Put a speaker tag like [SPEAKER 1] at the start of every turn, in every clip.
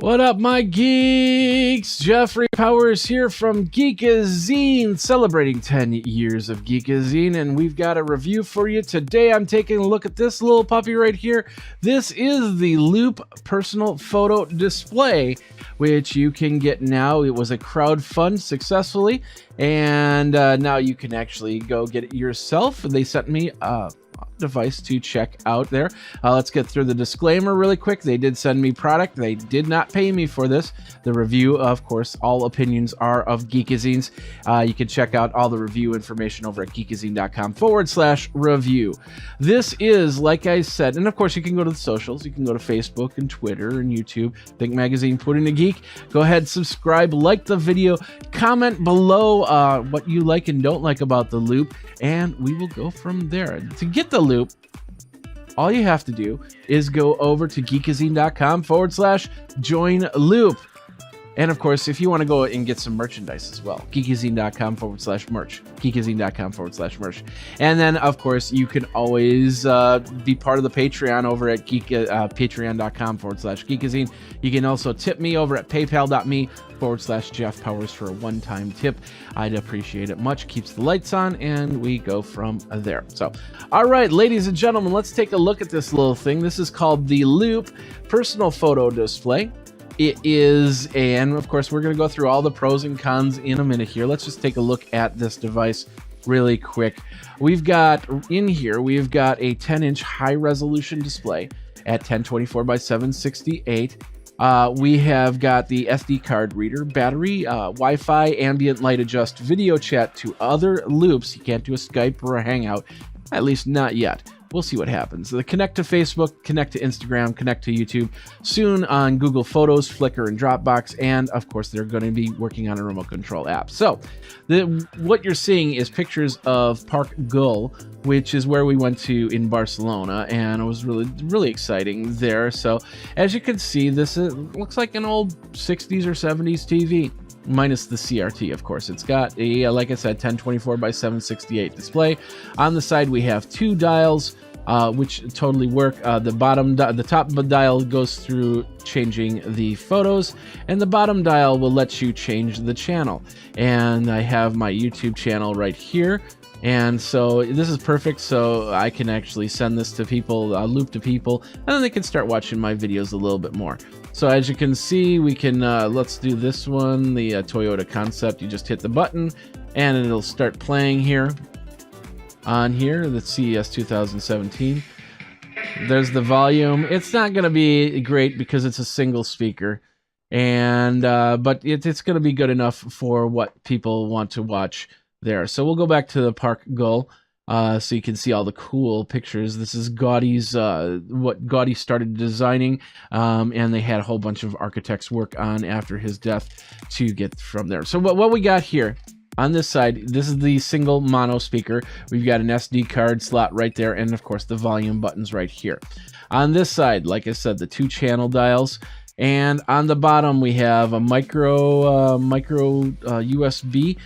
[SPEAKER 1] What up, my geeks? Jeffrey Powers here from Geekazine, celebrating 10 years of Geekazine, and we've got a review for you today. I'm taking a look at this little puppy right here. This is the Loop personal photo display, which you can get now. It was a crowdfund successfully, and now you can actually go get it yourself. They sent me a device to check out there. Let's get through the disclaimer really quick. They did send me product. They did not pay me for this. The review, of course, all opinions are of Geekazines. You can check out all the review information over at geekazine.com/review. This is, like I said, and of course you can go to the socials. You can go to Facebook and Twitter and YouTube. Think Magazine, Put in a Geek. Go ahead, subscribe, like the video, comment below what you like and don't like about the Loop, and we will go from there. To get the Loop, all you have to do is go over to geekazine.com/join Loop. And of course, if you want to go and get some merchandise as well, geekazine.com/merch, geekazine.com/merch. And then, of course, you can always be part of the Patreon over at patreon.com/geekazine. You can also tip me over at paypal.me/Jeff Powers for a one-time tip. I'd appreciate it much. Keeps the lights on, and we go from there. So, all right, ladies and gentlemen, let's take a look at this little thing. This is called the Loop personal photo display. It is, and of course, we're going to go through all the pros and cons in a minute here. Let's just take a look at this device really quick. We've got in here, we've got a 10-inch high-resolution display at 1024 by 768. We have got the SD card reader, battery, Wi-Fi, ambient light adjust, video chat to other loops. You can't do a Skype or a Hangout, at least not yet. We'll see what happens. The connect to Facebook, connect to Instagram, connect to YouTube, soon on Google Photos, Flickr, and Dropbox, and of course they're going to be working on a remote control app. So what you're seeing is pictures of Park Güell, which is where we went to in Barcelona, and it was really exciting there. So as you can see, this looks like an old 60s or 70s TV. Minus the CRT, of course. It's got a, like I said, 1024 by 768 display. On the side, we have two dials, which totally work. The top dial goes through changing the photos, and the bottom dial will let you change the channel. And I have my YouTube channel right here. And so this is perfect, so I can actually send this to people, loop to people, and then they can start watching my videos a little bit more. So as you can see, we can, let's do this one, the Toyota Concept. You just hit the button, and it'll start playing here on here, the CES 2017. There's the volume. It's not going to be great because it's a single speaker, and but it's going to be good enough for what people want to watch there. So we'll go back to the Park Güell, so you can see all the cool pictures. This is Gaudi's, what Gaudi started designing, and they had a whole bunch of architects work on after his death to get from there. So what we got here on this side, this is the single mono speaker. We've got an SD card slot right there, and of course the volume buttons right here. On this side, like I said, the two channel dials. And on the bottom, we have a micro USB,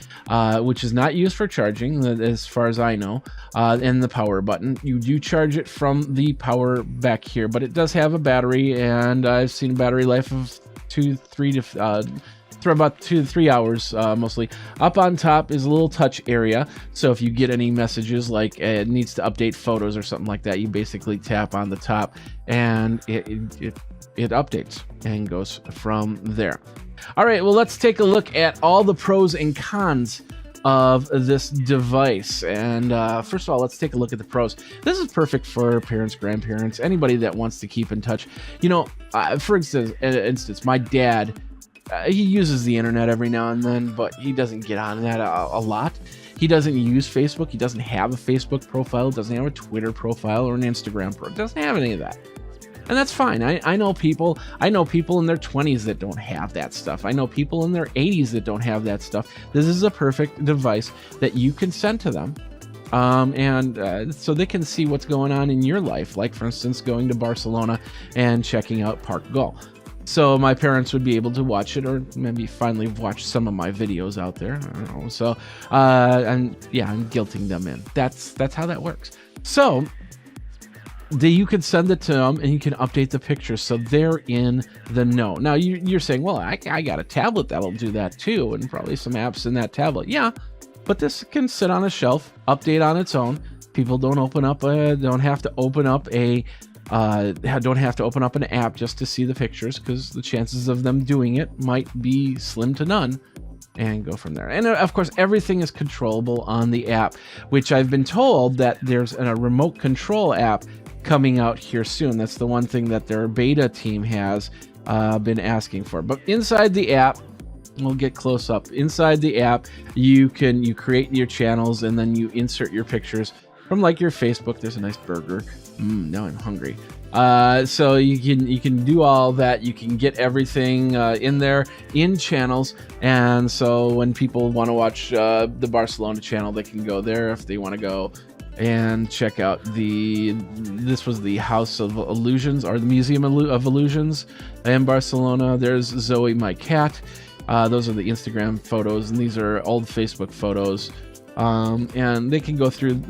[SPEAKER 1] which is not used for charging, as far as I know, and the power button. You do charge it from the power back here, but it does have a battery, and I've seen a battery life of about 2 to 3 hours, mostly. Up on top is a little touch area, so if you get any messages like it needs to update photos or something like that, you basically tap on the top, and it updates and goes from there. All right, well, let's take a look at all the pros and cons of this device. And first of all, let's take a look at the pros. This is perfect for parents, grandparents, anybody that wants to keep in touch. You know, for instance, my dad, he uses the internet every now and then, but he doesn't get on that a lot. He doesn't use Facebook. He doesn't have a Facebook profile, doesn't have a Twitter profile or an Instagram profile, doesn't have any of that. And that's fine. I know people in their 20s that don't have that stuff. I know people in their 80s that don't have that stuff. This is a perfect device that you can send to them. So they can see what's going on in your life. Like, for instance, going to Barcelona and checking out Park Güell. So my parents would be able to watch it, or maybe finally watch some of my videos out there. I don't know. So, and yeah, I'm guilting them in. That's how that works. So you can send it to them and you can update the pictures so they're in the know. Now you're saying, well, I got a tablet that'll do that too, and probably some apps in that tablet. Yeah, but this can sit on a shelf, update on its own. People don't have to open up an app just to see the pictures, because the chances of them doing it might be slim to none, and go from there. And of course, everything is controllable on the app, which I've been told that there's a remote control app coming out here soon. That's the one thing that their beta team has been asking for. But inside the app, we'll get close up. Inside the app, you create your channels, and then you insert your pictures from like your Facebook. There's a nice burger. Now I'm hungry. So you can do all that. You can get everything in there in channels, and so when people want to watch the Barcelona channel, they can go there. If they want to go and check out this was the House of Illusions, or the Museum of Illusions in Barcelona. There's Zoe, my cat. Those are the Instagram photos, and these are old Facebook photos. And they can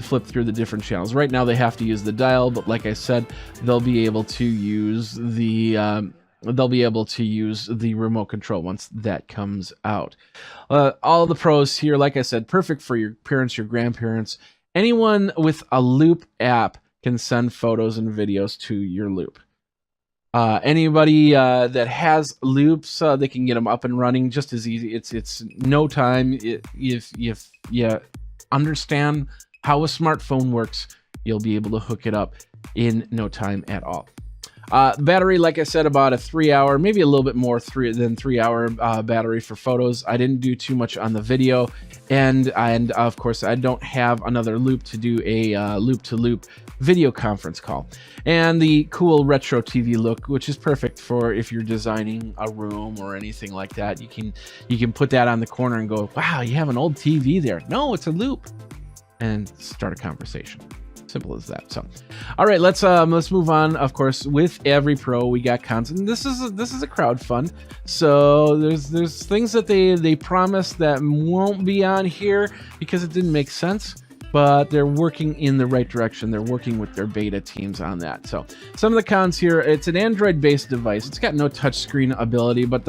[SPEAKER 1] flip through the different channels. Right now they have to use the dial, but like I said, they'll be able to use the remote control once that comes out. All the pros here, like I said, perfect for your parents, your grandparents. Anyone with a Loop app can send photos and videos to your Loop. Anybody that has Loops, they can get them up and running just as easy. It's no time. If you understand how a smartphone works, you'll be able to hook it up in no time at all. Battery, like I said, about a 3-hour, maybe a little bit more than 3-hour battery for photos. I didn't do too much on the video, and of course I don't have another Loop to do a loop-to-loop video conference call. And the cool retro TV look, which is perfect for if you're designing a room or anything like that. You can put that on the corner and go, wow, you have an old TV there. No, it's a Loop, and start a conversation. Simple as that. So, all right, let's move on. Of course, with every pro, we got cons, and this is a crowdfund. So there's things that they promised that won't be on here because it didn't make sense. But they're working in the right direction. They're working with their beta teams on that. So some of the cons here: it's an Android-based device. It's got no touchscreen ability, but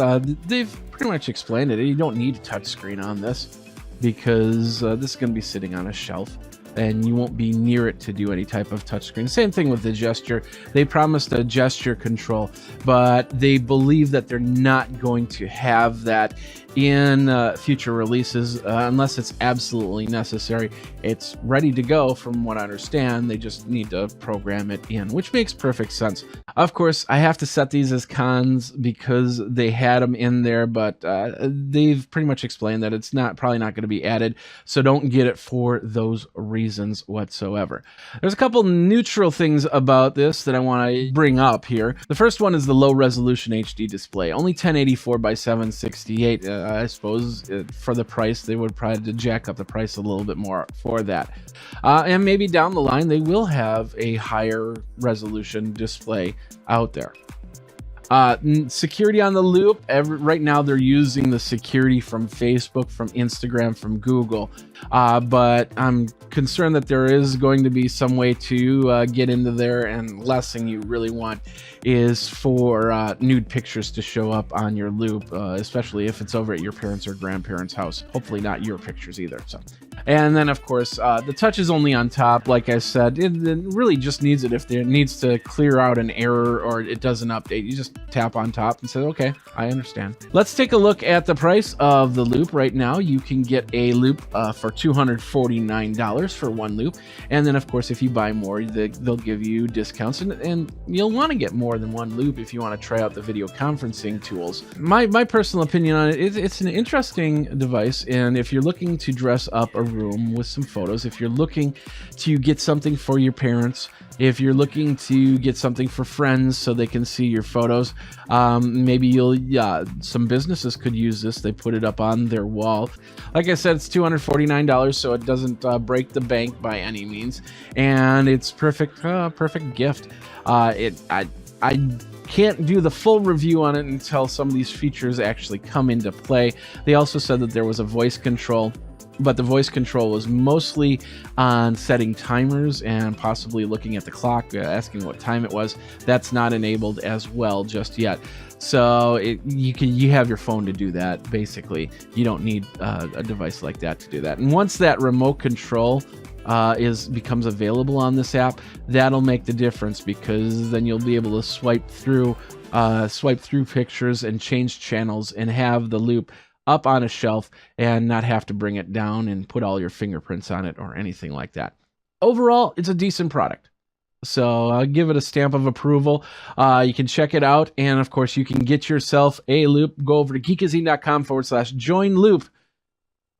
[SPEAKER 1] they've pretty much explained it. You don't need a touchscreen on this because this is going to be sitting on a shelf, and you won't be near it to do any type of touchscreen. Same thing with the gesture. They promised a gesture control, but they believe that they're not going to have that in future releases unless it's absolutely necessary. It's ready to go from what I understand. They just need to program it in, which makes perfect sense. Of course, I have to set these as cons because they had them in there, but they've pretty much explained that it's probably not going to be added, so don't get it for those reasons whatsoever. There's a couple neutral things about this that I want to bring up here. The first one is the low resolution HD display, only 1084 by 768. I suppose for the price, they would probably jack up the price a little bit more for that. And maybe down the line, they will have a higher resolution display out there. Security on the Loop. Right now, they're using the security from Facebook, from Instagram, from Google. But I'm concerned that there is going to be some way to get into there, and last thing you really want is for nude pictures to show up on your Loop, especially if it's over at your parents' or grandparents' house. Hopefully not your pictures either. So, and then of course the touch is only on top. Like I said, it really just needs it if there needs to clear out an error or it doesn't update. You just tap on top and say, okay, I understand. Let's take a look at the price of the Loop. Right now you can get a Loop for $249 for one Loop, and then of course if you buy more, they'll give you discounts, and you'll want to get more than one Loop if you want to try out the video conferencing tools. My personal opinion on it's an interesting device, and if you're looking to dress up a room with some photos, if you're looking to get something for your parents, if you're looking to get something for friends so they can see your photos, maybe some businesses could use this. They put it up on their wall. Like I said, it's $249, so it doesn't break the bank by any means, and it's perfect gift. I can't do the full review on it until some of these features actually come into play. They also said that there was a voice control but the voice control was mostly on setting timers and possibly looking at the clock, asking what time it was. That's not enabled as well just yet. So you have your phone to do that. Basically, you don't need a device like that to do that. And once that remote control becomes available on this app, that'll make the difference, because then you'll be able to swipe through pictures and change channels and have the loop up on a shelf and not have to bring it down and put all your fingerprints on it or anything like that. Overall, it's a decent product. So I'll give it a stamp of approval. You can check it out. And of course, you can get yourself a loop. Go over to geekazine.com/join loop.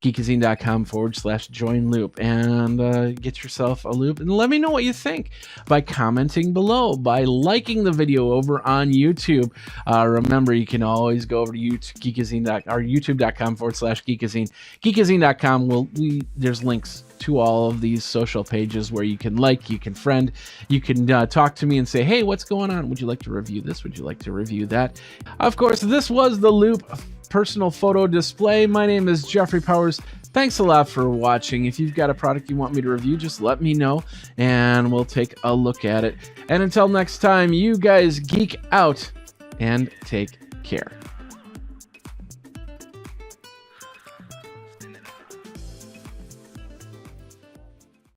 [SPEAKER 1] geekazine.com/join loop and get yourself a loop, and let me know what you think by commenting below, by liking the video over on YouTube. Remember, you can always go over to youtube.com/geekazine. Geekazine.com there's links to all of these social pages where you can like, you can friend, you can talk to me and say, hey, what's going on? Would you like to review this? Would you like to review that? Of course, this was the Loop personal photo display. My name is Jeffrey Powers. Thanks a lot for watching. If you've got a product you want me to review, just let me know and we'll take a look at it. And until next time, you guys geek out and take care.